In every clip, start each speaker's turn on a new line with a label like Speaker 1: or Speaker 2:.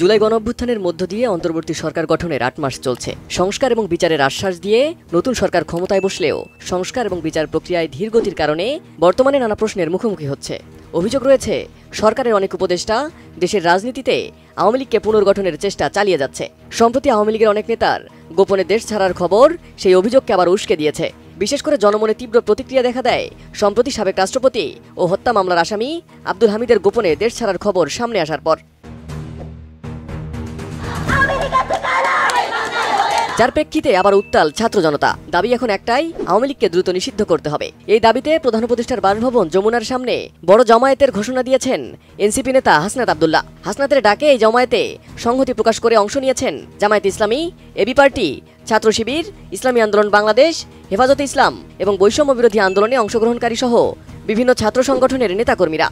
Speaker 1: জুলাই গণঅভ্যুত্থানের মধ্য দিয়ে অন্তর্বর্তী সরকার গঠনের ৮ মাস চলছে। সংস্কার এবং বিচারের আশ্বাস দিয়ে নতুন সরকার ক্ষমতায় বসলেও সংস্কার এবং বিচার প্রক্রিয়ায় ধীরগতির কারণে বর্তমানে নানা প্রশ্নের মুখোমুখি হচ্ছে। অভিযোগ রয়েছে, সরকারের অনেক উপদেষ্টা দেশের রাজনীতিতে আওয়ামী লীগকে পুনর্গঠনের চেষ্টা চালিয়ে যাচ্ছে। সম্প্রতি আওয়ামী লীগের অনেক নেতার গোপনে দেশ ছাড়ার খবর সেই অভিযোগকে আবার উস্কে দিয়েছে। বিশেষ করে জনমনে তীব্র প্রতিক্রিয়া দেখা দেয় সম্প্রতি সাবেক রাষ্ট্রপতি ও হত্যা মামলার আসামি আব্দুল হামিদের গোপনে দেশ ছাড়ার খবর সামনে আসার পর। যার প্রেক্ষিতে আবার উত্তাল ছাত্র জনতা। দাবি এখন একটাই, আওয়ামী লীগকে দ্রুত নিষিদ্ধ করতে হবে। এই দাবিতে প্রধান উপদেষ্টার বাসভবন যমুনার সামনে বড় জমায়েতের ঘোষণা দিয়েছেন এনসিপি নেতা হাসনাত আব্দুল্লাহ। হাসনাতের ডাকে এই জমায়েতে সংহতি প্রকাশ করে অংশ নিয়েছেন জামায়াতে ইসলামী, এবি পার্টি, ছাত্র শিবির, ইসলামী আন্দোলন বাংলাদেশ, হেফাজতে ইসলাম এবং বৈষম্য বিরোধী আন্দোলনে অংশগ্রহণকারী সহ বিভিন্ন ছাত্র সংগঠনের নেতাকর্মীরা।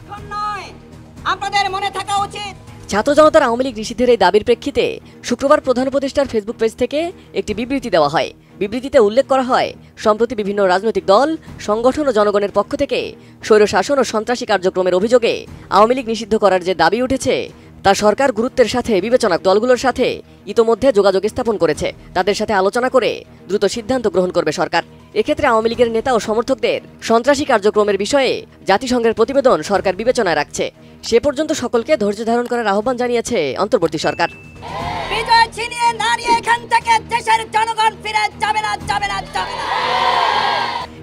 Speaker 2: আপনাদের মনে থাকা উচিত,
Speaker 1: ছাত্র জনতার আওয়ামী লীগ নিষিদ্ধের এই দাবির প্রেক্ষিতে শুক্রবার প্রধান উপদেষ্টার ফেসবুক পেজ থেকে একটি বিবৃতি দেওয়া হয়। বিবৃতিতে উল্লেখ করা হয়, সম্প্রতি বিভিন্ন রাজনৈতিক দল, সংগঠন ও জনগণের পক্ষ থেকে স্বৈরশাসন ও সন্ত্রাসী কার্যক্রমের অভিযোগে আওয়ামী লীগ নিষিদ্ধ করার যে দাবি উঠেছে তা সরকার গুরুত্বের সাথে বিবেচনা দলগুলোর সাথে ইতোমধ্যে যোগাযোগ স্থাপন করেছে। তাদের সাথে আলোচনা করে দ্রুত সিদ্ধান্ত গ্রহণ করবে সরকার। এক্ষেত্রে আওয়ামী লীগের নেতা ও সমর্থকদের সন্ত্রাসী কার্যক্রমের বিষয়ে জাতিসংঘের প্রতিবেদন সরকার বিবেচনায় রাখছে। সে পর্যন্ত সকলকে ধৈর্য ধারণ করার আহ্বান জানিয়েছে অন্তর্বর্তী সরকার।
Speaker 2: বিজয় ছিনিয়ে না নিয়ে এখান থেকে দেশের জনগণ ফিরে যাবে না।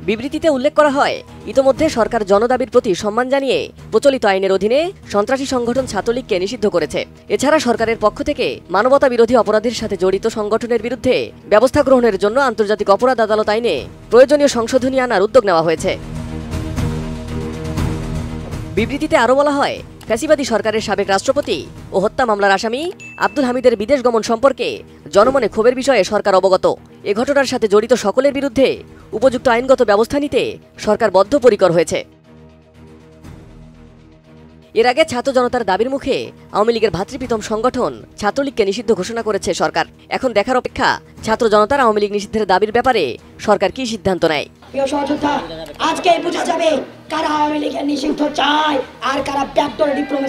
Speaker 1: বিবৃতিতে উল্লেখ করা হয়, ইতোমধ্যে সরকার জনদাবির প্রতি সম্মান জানিয়ে প্রচলিত আইনের অধীনে সন্ত্রাসী সংগঠন ছাত্রলীগকে নিষিদ্ধ করেছে। এছাড়া সরকারের পক্ষ থেকে মানবতা বিরোধী অপরাধের সাথে জড়িত সংগঠনের বিরুদ্ধে ব্যবস্থা গ্রহণের জন্য আন্তর্জাতিক অপরাধ আদালত আইনে প্রয়োজনীয় সংশোধনী আনার উদ্যোগ নেওয়া হয়েছে। বিবৃতিতে আরও বলা হয়, ফ্যাসিবাদী সরকারের সাবেক রাষ্ট্রপতি ও হত্যা মামলার আসামি আব্দুল হামিদের বিদেশ গমন সম্পর্কে জনমনে ক্ষোভের বিষয়ে সরকার অবগত। এ ঘটনার সাথে জড়িত সকলের বিরুদ্ধে উপযুক্ত আইনগত ব্যবস্থা নিতে সরকার বদ্ধপরিকর হয়েছে। এর আগে ছাত্র জনতার দাবির মুখে আওয়ামী লীগের ভাতৃপ্রীতম সংগঠন ছাত্রলীগকে নিষিদ্ধ ঘোষণা করেছে সরকার। এখন দেখার অপেক্ষা ছাত্র জনতার আওয়ামী লীগ নিষিদ্ধের দাবির ব্যাপারে সরকার কি সিদ্ধান্ত নেয়।
Speaker 2: আজকে বোঝা যাবে কারা আওয়ামী লীগের নিষিদ্ধ চায় আর কারা ব্যাকডোর ডিপ্লোমেসি